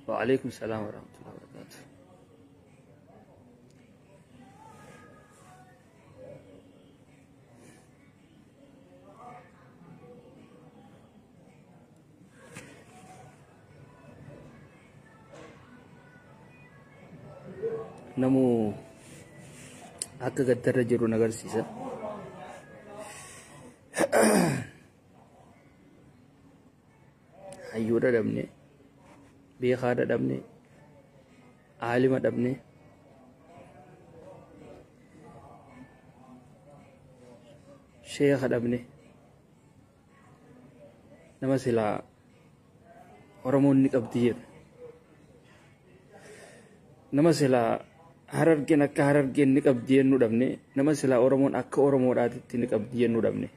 وعليكم السلام ورحمة الله وبركاته. نمو akka gaddarra jiru nagarsiisa. Hayyuudha dhabne, beekaadha dhabne, aalima dhabne, sheekha dhabne, nama silaa Oromoon ni qabdi jedhu, nama silaa Harargeen akka Harargeen ni qabdi jennu dhabne, nama silaa Oromoon akka Oromoodhaatitti ni qabdi jennu dhabne.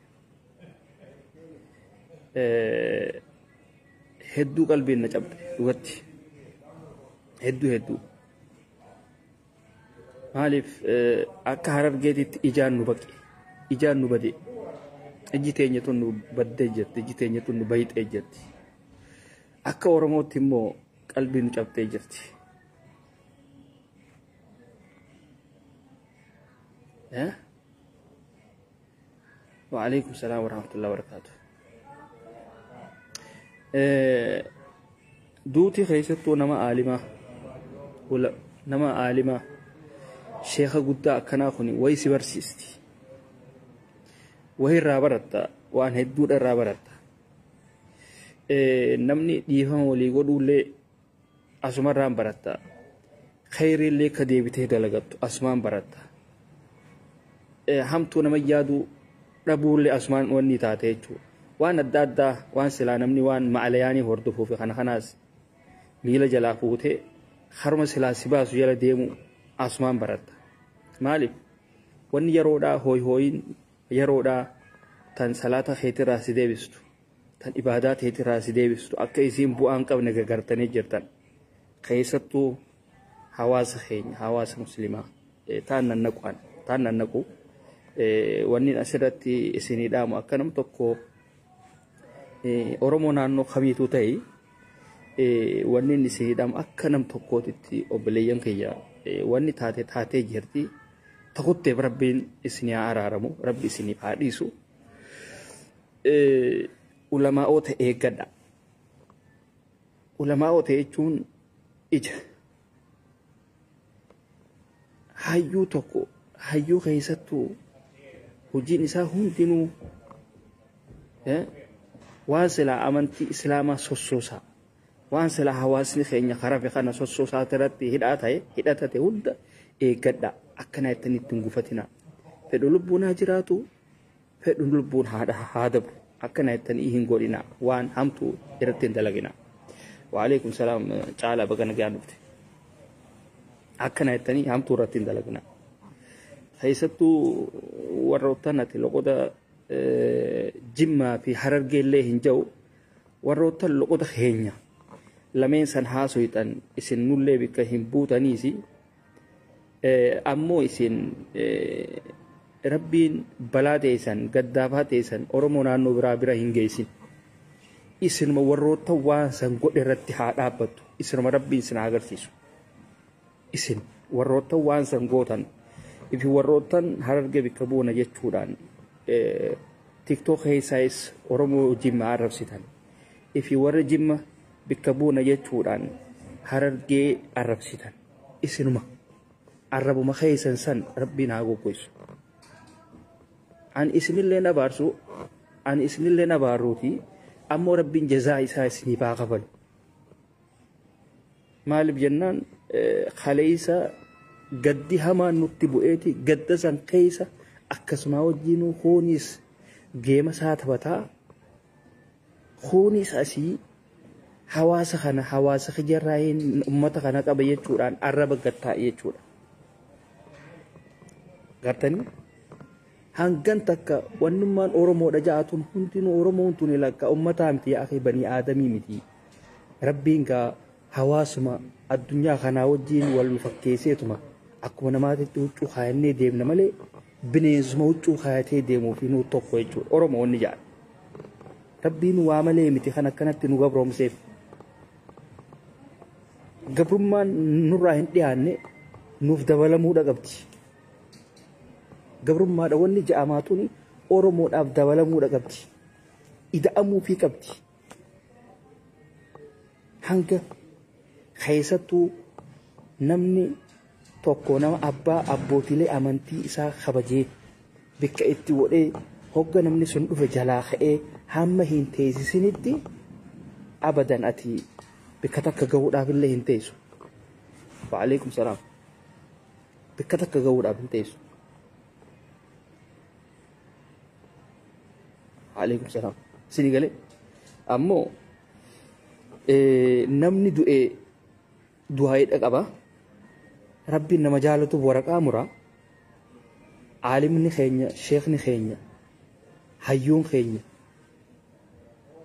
Hedduu qalbiin na cabde dhugatti. Hedduu. Maaliif akka Harargeetitti ijaan nu baqe, ijaan nu bade. Iji teenya tun nu baddee jirti, iji teenya tun nu bayixee jirti. Akka Oromootti immoo qalbiin nu cabdee jirti. وعليكم السلام ورحمة الله وبركاته. دوتي خيستو نما عالمة ولا نما عالمة شيخ قدا كنا خني ويسي برسيستي وهي رابرتا وان هدود الرابرتا نمني ديفهم ولي قدو لي أسمان رام برتا خير اللي كديبته دلغتو أسمان برتا hamtuu nama yaadu dhabuullee asumaan wanni taate jechuudha. Waan adda addaa waan silaa namni waan ma'alayaanii hordofuuf kanaas miila jalaa fuutee harma silaa si baasu jala deemu asumaan baratta. Maaliif wanni yeroodhaa hooyin yeroodhaa tan salaata keetirraa si deebistu tan ibaadaa keetirraa si deebistu akka isiin bu'aan qabne gagartanii jirtan. Keessattuu hawaasa keenya hawaasa muslimaa taan nannaqu. Wanni asirratti isinii dhaamu akka nam tokko Oromoo naannoo kamiituu ta'e wanni isinii dhaamu akka nam tokkootitti obboleeyyan kiyya wanni taatee jirti takutteef rabbiin isinii haa araaramu rabbi isinii haa dhiisu ulamaa'oota eeggadha. Ulamaa'oota jechuun ija hayyuu tokko hayyuu keessattuu hojiin isaa hundinuu waan silaa amantii islaamaa sossoosaa waan silaa hawaasni keenya karafe kana sossoosaa irratti hidhatate hunda eeggadha akkana itti hin gufatina. Fedhu lubbuun haa jiraatu fedhu lubbuun haa dabu akkana itti hin godhina waan hamtuu irratti hin dalagina. Waalaikum salaam caalaa baga nagaan dhufte. Akkana itti hamtuu irratti hin dalagina. Keessattuu warroottan ati loqoda Jimmaa fi Harargeellee hin jiru warroottan loqoda keenya lameen san haasoytan isin nullee bikka hin buutaniisi ammoo isin rabbiin balaa teessan gaddaafaa teessan Oromoo naannoo bira hin geessin isinuma warroottan waan san godhe irratti haa dhaabbattu isinuma rabbiin sin agarsiisu isin warroottan waan san gootan ifi warroottan Hararge bikka buuna jechuudhaan TikTok keessaayis Oromoo Jimmaa arrabsitan ifi warra Jimma bikka buuna jechuudhaan Harargee arrabsitan isinuma arrabuma keessan san rabbiin haa goggoysu. Ani isinillee nabaaruuti ammoo rabbiin jazaa isaa isiniif haa kafalu. Maaliif jennaan kaleessa gaddi hamaan nutti bu'eeti gadda san keessa akkasuma wajjinuu hooniis geema isaa taphataa hooniis asii hawaasa kana hawaasa kijarraa'een ummata kana qaba jechuudhaan arraba gattaa jechuudha. Gartanii hangan takka wannummaan Oromoodha ja'atuun hundinuu Oromoon tuni lakka ummataa miti akhi banii aadamii miti. Rabbiin gaa hawaasuma addunyaa kanaa wajjin wal fakkeesseetuma akkuma namaatitti huccuu kaayannee deemna malee bineensuma huccuu kaayatee deemuuf nuu tokko jechuudha. Oromoonni ja'a. Rabbiin waa malee miti kan akkanatti nu gabroomseef. gabrummaan nurraa hin dhiyaanne nuuf dabalamuudha qabdi. Gabrummaadha wanni ja'amaatuun Oromoodhaaf dabalamuudha qabdi. Ida'amuu fi qabdi. Hanga keessattuu namni tokko nama abbaa abbootilee amantii isaa kabajee bakka itti godhee hogga namni sun dhufe jalaa ka'ee hamma hin teessisinitti abadan ati bakka takka gahuudhaaf illee hin teessu. Waalaikum salaam. Bakka takka gahuudhaaf hin teessu. Waalaikum salaam. Sini galee ammoo namni du'aayidha qaba. Rabbiin nama jaalatuuf waraqaa muraa. Aalimni keenya, sheekni keenya, hayyuun keenya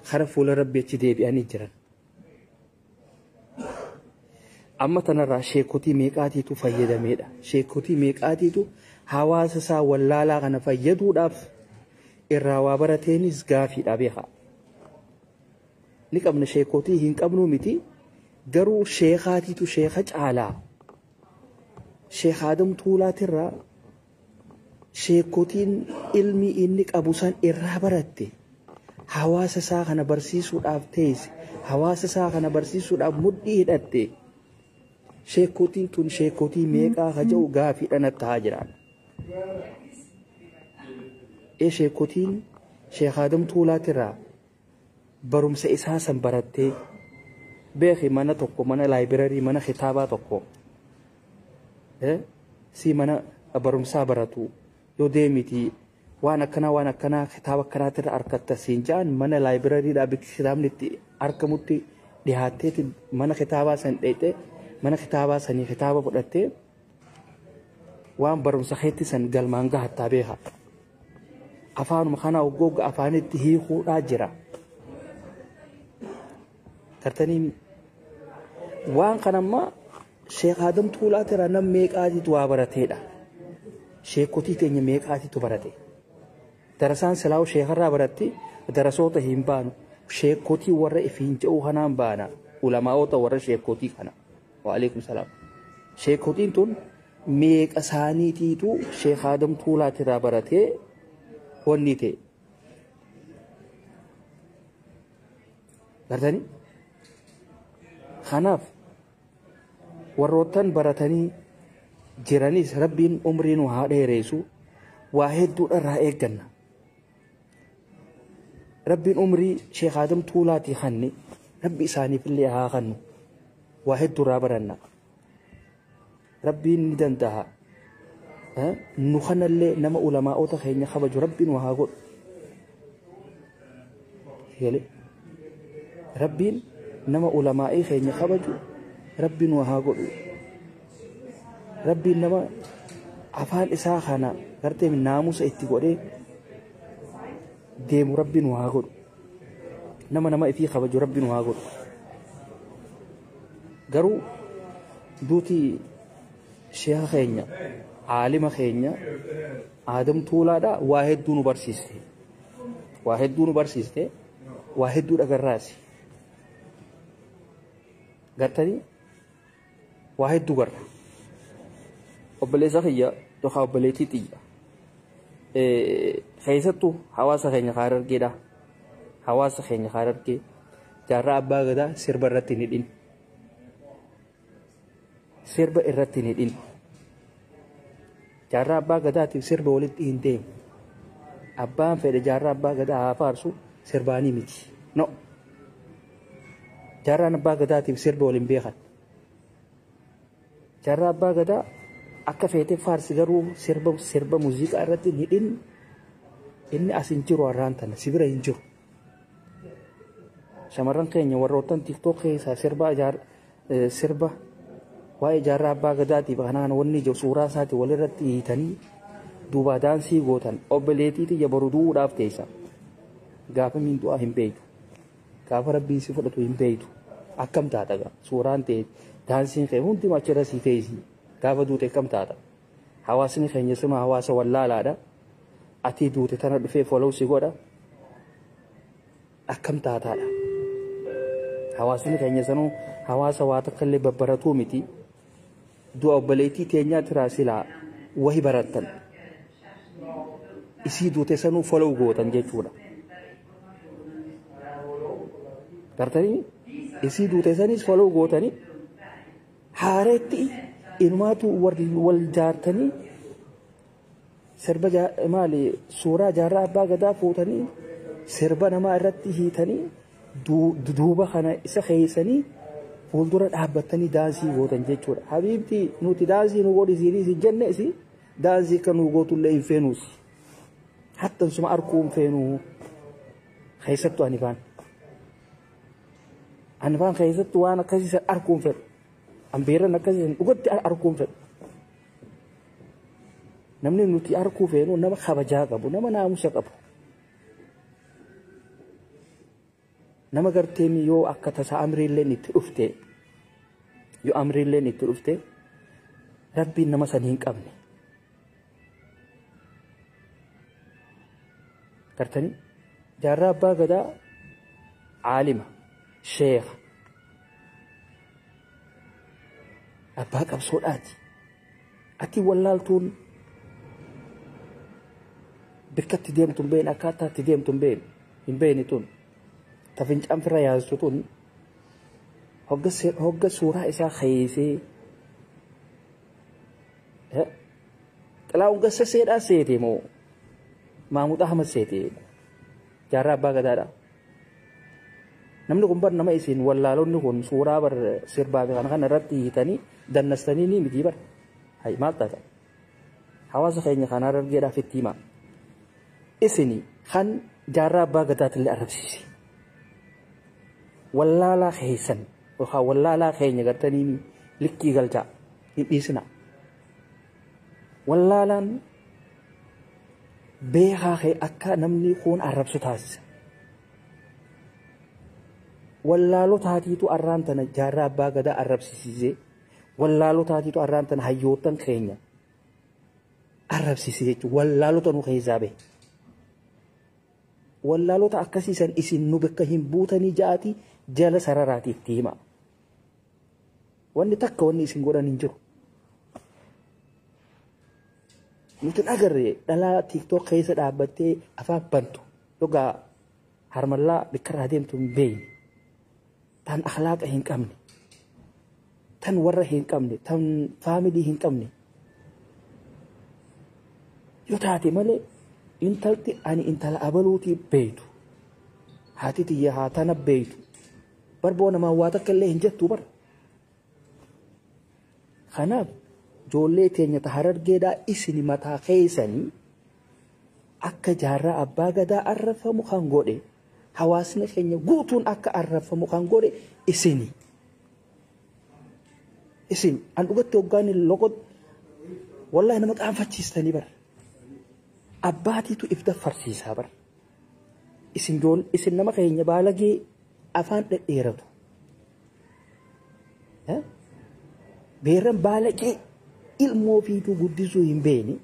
kara fuula rabbi achi deebi'anii jiran. Amma tanarraa sheekotii meeqaatiitu fayyadameedha. Sheekotii meeqaatiitu hawaasa isaa wallaalaa kana fayyaduudhaaf irraa waa barateenis gaafiidha beeka. Ni qabna sheekotii hin qabnu miti garuu sheekaatiitu sheeka caalaa. Sheek Adam Tuulaatirraa sheekotiin ilmi inni qabu san irraa baratte hawaasa isaa kana barsiisuudhaaf teesse hawaasa isaa kana barsiisuudhaaf mudhii hidhatte sheekotiin tun sheekotii meeqaa haja'u gaafiidha natti haa jiraan. Sheekotiin Sheek Adam Tuulaatirraa barumsa isaa san barattee beeki mana tokko mana laayibirarii mana kitaabaa tokko si mana barumsaa baratu yoo deemiti waan akkanaa kitaaba akkanaatirra argatta siin ja'an mana laayibirariidhaa bakki kitaabni itti argamutti dhiyaatteeti mana kitaabaa san dheeyxee mana kitaabaa sanii kitaaba fudhattee waan barumsa keetti san galmaan gahattaa beeka. Afaanuma kana hoggogga afaanitti hiikuudhaa jira. Tartanii waan kanammaa Sheek Adam Tuulaatirraa nam meeqaatiitu waa barateedha. Sheekotii teenya meeqaatiitu barate. Darasaan silaa'u sheekarraa baratti darasoota hin baanu. Sheekotii warra ifiin jedhu kanaan baana. Ulamaa'oota warra sheekotii kana. Waalaikum salaam. Sheekotiin tun meeqa isaaniitiitu Sheek Adam Tuulaatirraa baratee wanni ta'e. Gartanii? Kanaaf warroottan baratanii jiranis rabbiin umrii nu haa dheereessu waa hedduudha irraa eegganna. Rabbiin umrii Sheek Adam Tuulaatii kanne rabbi isaaniif illee haa kannu waa hedduu irraa baranna. Rabbiin ni danda'a. Nu kanallee nama ulamaa'ota keenya kabaju rabbiin waa haa godhu. Rabbiin nama ulamaa'ii keenya kabaju rabbiin waa haa godhu. Rabbiin nama afaan isaa kana gartee naamusa itti godhee deemu rabbiin waa haa godhu. Nama ifii kabaju rabbiin waa haa godhu. Garuu duuti sheeka keenya aalima keenya Adam Tuulaadhaa waa hedduu nu barsiiste. Waa hedduu nu barsiiste. Waa hedduu dhagarraasi. Gartanii waa hedduu garra. Obboleessa kiyya yookaan obboleettii xiyya. Keessattuu hawaasa keenya Harargeedha. Hawaasa keenya Harargee jaarraa abbaa gadaa sirba irratti ni dhin. Sirba irratti ni dhin. Jaarraa abbaa gadaatiif sirba walitti hin deemu. Abbaan fedhe jaarraa abbaa gadaa haa faarsu sirbaanii miti. No. Jaarraan abbaa gadaatiif sirba waliin beekan. Jaarraa abbaa gadaa akka feetee faarsi garuu sirba muuziqaa irratti ni dhin. Inni as hin jiru har'aan tana sibira hin jiru. Shamarran keenya warroottan TikTok keessaa sirba waa'ee jaarraa abbaa gadaatiif kanaan wanni jiru suuraa isaati walirratti hiitanii duuba daansii gootan obboleettii xiyya boru du'uudhaaf teessa. Gaafa miindu'aa hin beeytu. Gaafa rabbiin si fudhatu hin beeytu. Akkam taata gaa suuraan ta'e daansiin kee hundi machirra si teessi. Gaafa duute akkam taata. Hawaasni keenya sima hawaasa wallaalaadha. Ati duute tana dhufee follow si godha. Akkam taataadha. hawaasni keenya sanuu hawaasa waa takka illee babbaratuu miti du'a obboleettii teenyaa tiraa silaa wahi barattan isii duute sanuu follow gootan jechuudha. Gartanii isii duute sanis follow gootanii haareetti inumaatu wal jaartanii sirba maali suuraa jaarraa abbaa gadaa fuutanii sirba namaa irratti hiitanii duuba kana isa keessanii fuuldura dhaabbattanii daansii gootan jechuudha. Habiibti nuti daansii nu godhisiinis jenne isi daansii kan nu gootullee hin feenuus hatta suma arkuu hin feenuu keessattu anifaan keessattu waan akkasii arkuu hin fedhu ambeeran akkasii dhugatti arkuu hin fedhu. Namni nuti arkuu feenu nama kabajaa qabu nama naamusa qabu nama garteen yoo akka tasaa amriilleen itti dhufte rabbiin nama san hin qabne gartanii jaarraa abbaa gadaa aalima sheekha abbaa qabsoodhaati ati wallaaltuun bikkatti deemtuun beekne akkaataa itti deemtuun hin beekne tun tafincaan firra yaasitu tun hogga suuraa isaa keessee xalaa'uun gassa seedhaa seete moo Mahmud Ahmad seete jaarraa abbaa gadaadha. Namni kun bar nama isin wallaalonni kun suuraa bar sirbaa kana irratti hiitanii dannastanii ni miti bar hay maal taata hawaasa keenya kanaa dargeedhaaf itti himaa. Isini kan jaarraa abbaa gadaatillee arrabsiise wallaalaa keessan yookaan wallaalaa keenya gartanii likkii galchaa hin dhiisina. Wallaalaan beekaa kee akka namni kun arrabsu taasisa. Wallaaloo taatiitu arraan tana jaarraa abbaa gadaa arrabsiisee wallaaloo taatiitu arraan tana hayyootan keenya arrabsiisee jechuudha. Wallaalota nu keessaa beeku. Wallaalota akkasiisan isin nu bakka hin buutanii jaati jala sararaati itti hima. Wanni takka wanni isin godhan hin jiru. Nuti agarree dhalaa TikTok keessa dhaabbattee afaan bantu yogaa harmallaa bikkarraa deemtu hin beeyne tan akhlaaqa hin qabne tan warra hin qabne tan faamilii hin qabne yoo taate malee intalti ani intala abaluutii beeytu haati tiyya haa tana beeytu barboo namaa waa takka illee hin jettu bar. Kanaaf ijoollee teenya Harargeedhaa isini mataa keessanii akka jaarraa abbaa gadaa arrafamu kan godhe hawaasni keenya guutuun akka arrafamu kan godhe isini an dhugatti hoggaan loqot wallahi nama qaanfachiistanii bar abbaatiitu ibda farsiisaa bar isin nama keenya baalagee afaan dhedheeratu beeran baalagee ilmoo fiituu guddisuu hin beekne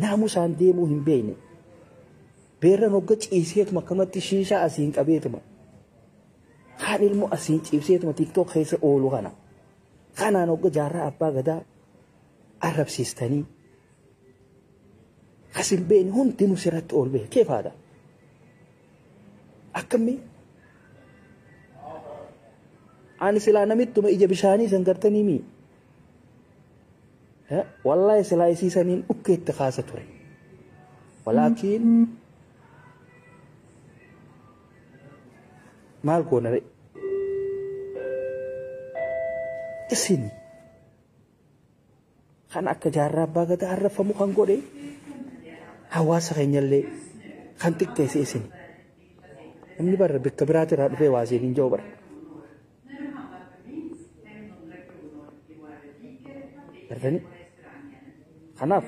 naamusaan deemuu hin beekne beeran hogga ciiseetuma akkamatti shiishaa asiin qabeetuma kaan ilmoo asiin ciibseetuma TikTok keessa oolu kanaan hogga jaarraa abbaa gadaa arrabsiistanii kasin beekne hundinuu sirratti ol beeke keefaadha akkamii ani silaa namittuma ija bishaanii san gartanii mii والله سلايسي سنين أكيد تخاصة ولكن ما الكون ري اسني خان أكا جارب باغا تعرف مخان قولي حواس خين يلي خان تكتسي اسني أمني بر بكبرات راد في وازين جوبر عرفني خناف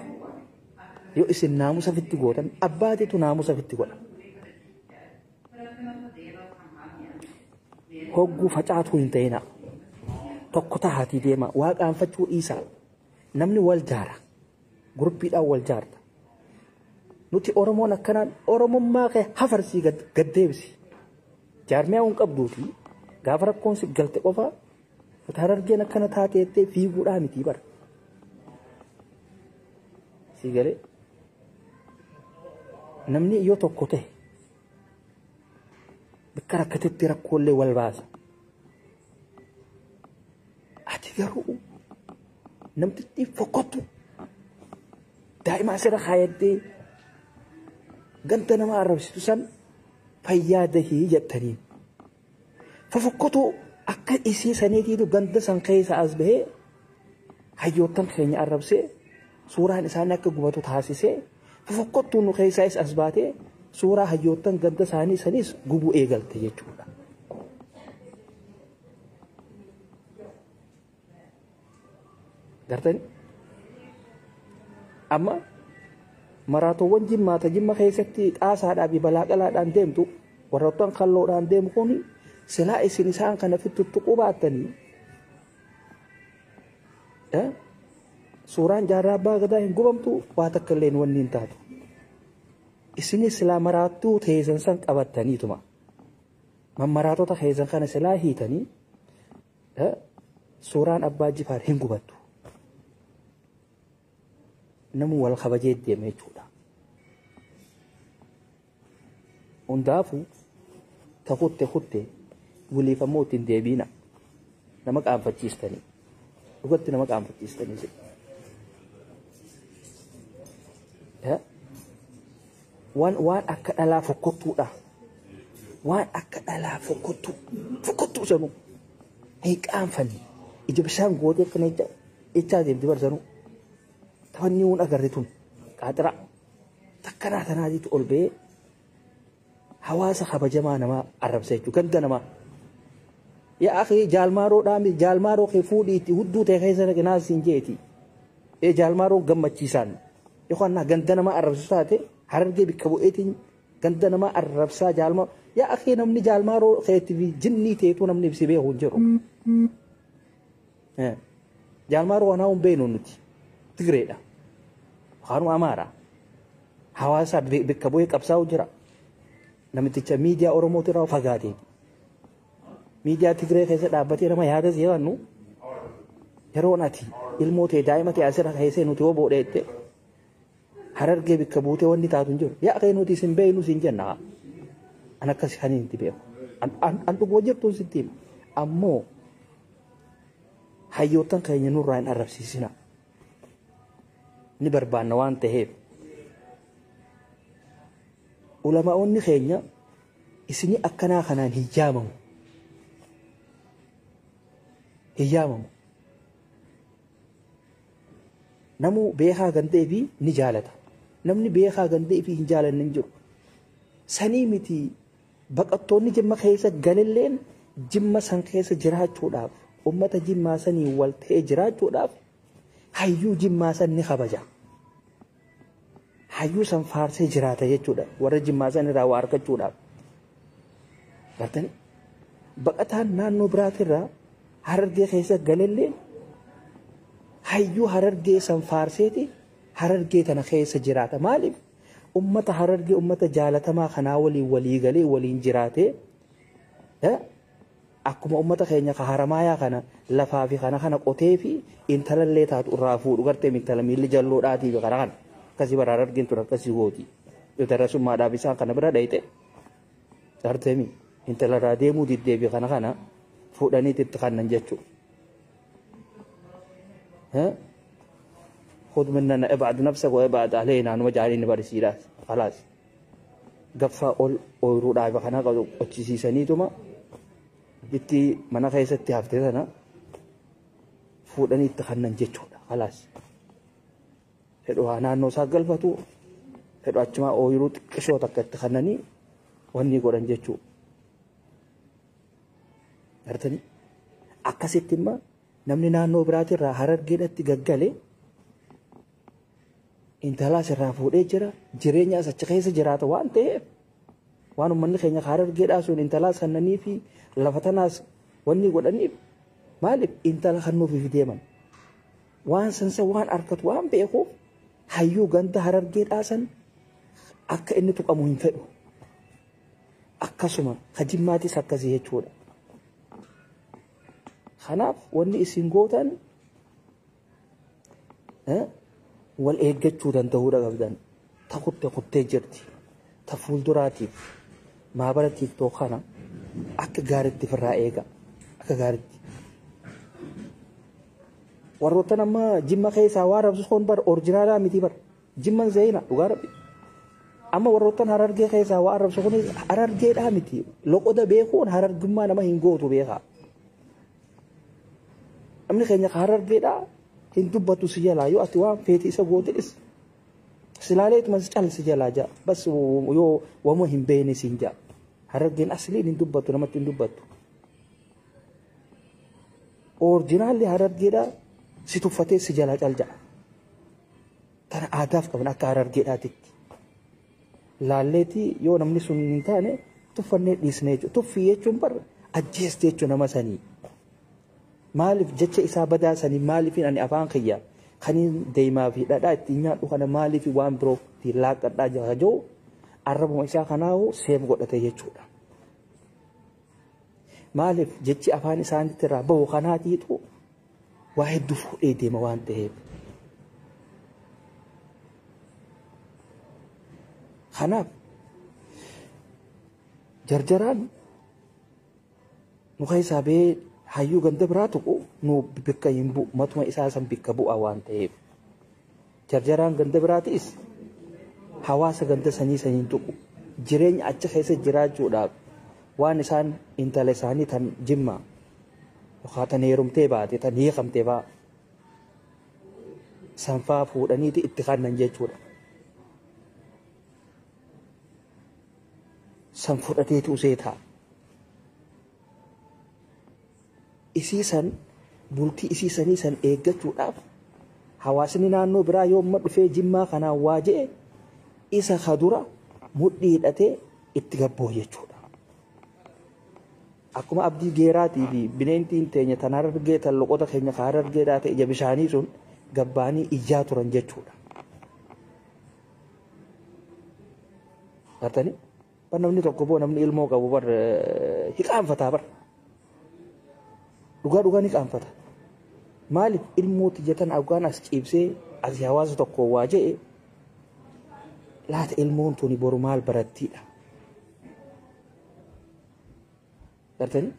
يو اسم ناموسا في التقوطن أبادي تو ناموسا في التقوطن هوغو فتاة هنتينا تقطع هاتي ديما واق أنفتو إيسا نمني والجارة غروبي دا والجارة نوتي أورمونا كانان أورمون ماكي حفرسي قد ديبسي جارمي أون قبدوتي gaafa rakkoon si galte qofa harargeen akkana taateettee fiiguudhaa miti bara si galee namni yoo tokko ta'e bakka rakkatetti rakkoolee wal baasa ati garuu namtitti fokkottu daa'ima asirra kaayattee ganta nama arrabsitu san fayyaadahii jettaniin fafokkotu akka isii saniitiitu ganda san keessa as bahee hayyoottan keenya arrabsee suuraan isaanii akka gubatu taasisee fafokkottuun nu keessaas as baatee suuraa hayyoottan ganda isaanii sanis gubuu eegalte jechuudha. Gartani amma maraatoowwan jimmaata jimma keessatti xaasaadhaa fi balaaqalaadhaan deemtu warroottan kalloodhaan deemu kun silaa isin isaan kana fittutuquu baattanii suuraan jaarraa abbaa gadaa hin gubamtu waa takka illeen wanni hin taatu isinis silaa maraattuu teessan san qabattaniituma mammaraatota keessan kana silaa hiitanii suuraan abbaa jifaar hin gubattu namu wal kabajee deeme jechuudha. Hundaafu takutte waliif ammoo ittiin deebiina nama qaanfachiistanii dhugatti nama qaanfachiistanii waan akka dhalaa fokkottuudha waan akka dhalaa fokkottuu sanuu hin qaanfanne ija bishaan gootee akkana ichaa deemti barsanuu tafanni uun agarre tun qaaxira takkanaa tanaatiitu ol ba'ee hawaasa kabajamaa namaa arrabsa jechuudha ganda namaa yaa akhi jaalmaaroo kee fuudhiitti hudduu ta'e keessa naqinaa siin jeeti jaalmaaroo gammachiisaan yookaan ganda namaa arrabsu taate harargee bikka bu'eetiin ganda namaa arrabsaa jaalmaaroo yaa akhi namni jaalmaaroo keetti fi jinnii ta'etu namni ibsi beeku hin jiru jaalmaaroo wanaa hin beeknu nuti Tigreedha yookaan Amaaraa hawaasa bikka bu'ee qabsaa'u jira. Namticha miidiyaa Oromootii irraa fagaatee miidiyaa Tigree keessa dhaabbatee nama yaada si'annu yeroo ati ilmoo ta'e daa'ima ta'e asirra keessee nuti hoo boodheette harargee bikka buutee wanni taatu hin jiru yaa akhi nuti isin beeknu siin jenna an akkas kan itti beeku an dhugoo jirtuun sitti ammoo hayyoottan keenya nurraa hin arrabsiisina ni barbaanna waan ta'eef ulamaa'onni keenya isini akkanaa kanaan hiyyaamamu namu beekaa gandee fi ni jaalata namni beekaa gandee fi hin jaalanne hin jiru sanii miti baqattoonni jimma keessa galalleen jimma san keessa jiraachuudhaaf ummata jimmaa sanii wal ta'ee jiraachuudhaaf hayyuu jimmaa san ni kabaja hayyuu san faarsee jiraata jechuudha warra jimmaa san irraa waa argachuudhaaf gartani baqataan naannoo biraatirraa harargee keessa galalleen hayyuu harargee san faarseeti harargee tana keessa jiraata maaliif ummata harargee ummata jaalatamaa kanaa waliin walii galee waliin jiraatee akkuma ummata keenya ka haramaayaa kana lafaa fi kana qotee fi intalallee taatu irraa fuudhu gartee intala miilli jalloodhaatii fi kana akkasii bara harargeen ture akkasii gooti yoo darasummaadhaaf isaan kana bira dhayite garteemi intala irraa deemuu diddee fi kana fuudhaniitti itti kannan jechuudha. خذ مننا ابعد نفسك وابعد علينا نوجعلين برسيلات خلاص قفا أول رأي بخنا قد أتشي سنيتما جتي منا خيستي هفتنا فودني تخنن جتشودا خلاص هدو أنا نوسا قلفتو هدو أجمع أول كشو تخنني واني قرن جتشو أرتني أكاسيت ما namni naannoo biraatirraa harargeedhatti gaggale intalaas irraa fuudhee jira jireenyaas achi keessa jiraata waan ta'eef waan uummanni keenya harargeedhaa sun intalaas kannanii fi lafa tanaas wanni godhaniif maaliif intala kannuufi deeman waan sansa waan arkatu waan beekuuf hayyuu ganda harargeedhaa san akka inni tuqamu hin fedhu akkasuma hajimmaatis akkasii jechuudha خناف وني إسنجوتن wal eeggachuu danda'uudha qabdan takutte jirti ta fuulduraatiif maabara tiiktook kana akka gaariitti firraa eega akka gaariitti warroottan amma jimma keessaa waa rabsuun bar orjinaalaa miti bar jimman zeeyina dhugaa rabbi amma warroottan harargee keessaa waa rabsuun harargeedhaa miti loqoda beekuun harargummaa nama hin gootu beekaa namni keenya harargeedhaa hindubbatu si jalaa yoo ati waan feeti isa gootes silaaleetuma si calsi jalaa jaa bas yoo wama hin beekne siin jaa harargeen asliin hindubbatu namatti hindubbatu orjinaalli harargeedhaa si tuffatee si jalaa cal jaa kana aadaaf qaban akka harargeedhaatitti laalleetii yoo namni sun hin taane tuffannee dhiisnee tuffii jechuun bar ajjeestee jechuun nama sanii maaliif jecha isaa badaasanii maaliifin ani afaan kiyya kaniin deemaa fi dhadhaa ittiin nyaadhu kana maaliif waan biroo ittiin laaqadhaa jajoo arrabuma isaa kanaahu seef godhate jechuudha. Maaliif jechi afaan isaaniitti irraa bahu kanaatiitu waa hedduu fuudhee deema waan ta'eef. Kanaaf jarjaraan muka isaa bee hayyuu ganda biraa tuqu nu bikka hin bu'u matuma isaa san bikka bu'a waan ta'eef jarjaraan ganda biraatis hawaasa ganda saniin tuqu jireenya achi keessa jiraachuudhaaf waan isaan intala isaanii tan jimma yookaan tan heerumtee baate tan hiikamtee baa sanfaa fuudhaniiti itti kannan jechuudha. San fudhateetu usee ta'a. Isiisan bultii isiisanii san eeggachuudhaaf hawaasni naannoo biraa yoo amma dhufee jimmaa kanaan waa je'e isa kadura mudhii hidhatee itti gabboo jechuudha. Akkuma abdii geeraatii fi bineentiin teenya tan harargee tan loqota keenya kan harargeedhaa ta'e ija bishaanii sun gabbaanii ijaa turan jechuudha. Gartanii bar namni tokko boo namni ilmoo qabu bar hiqaanfataa bar. Dhugaa ni qaanfata. Maaliif ilmooti jatan afgaan as ciibsee as hawaasa tokko waa je'e laata ilmoon tuni boru maal barattiidha. Gartanii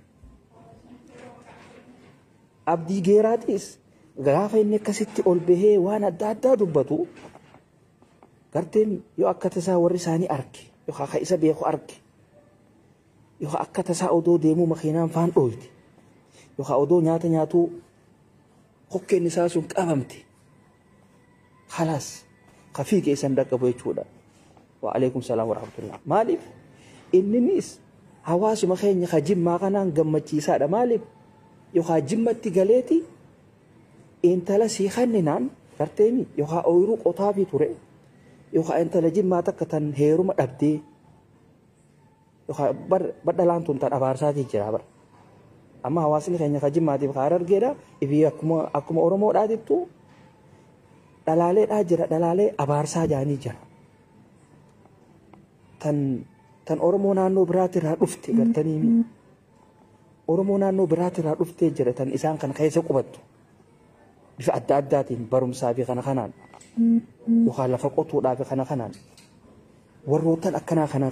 abdii geeraatis gaafa inni akkasitti ol bahee waan adda addaa dubbatu garteen yoo akka tasaa warri isaanii arge yookaan akka isa beeku arge yookaan akka tasaa odoo deemuu makiinaan faan dhooyte. Yookaan odoo nyaata nyaatuu hokkeen isaa sun qabamte khalaas kafii keessan dhaqqabu jechuudha. Wa alaikum salaam wa rahmatullah. Maaliif inninis hawaasuma keenya ka jimmaa kanaan gammachiisaadha. Maaliif yookaan jimmatti galeeti intala sii kanninaan garteemi yookaan ooyiruu qotaa fi ture yookaan intala jimmaa takka tan heeruma dhabdee yookaan badhalaan tun tan abaarsaatii jira bara. Amma hawaasni keenya kan jimmaatiif kan harargeedha ifi akkuma oromoodhaatittu dhalaaleedhaa jira dhalaalee abaarsaa jaanii jira tan oromoo naannoo biraatirraa dhufte gartanii oromoo naannoo biraatirraa dhuftee jira tan isaan kan keessa qubattu bifa adda addaatiin barumsaa fi kana kanaan yookaan lafa qotuudhaa fi kana kanaan warroottan akkanaa kanaan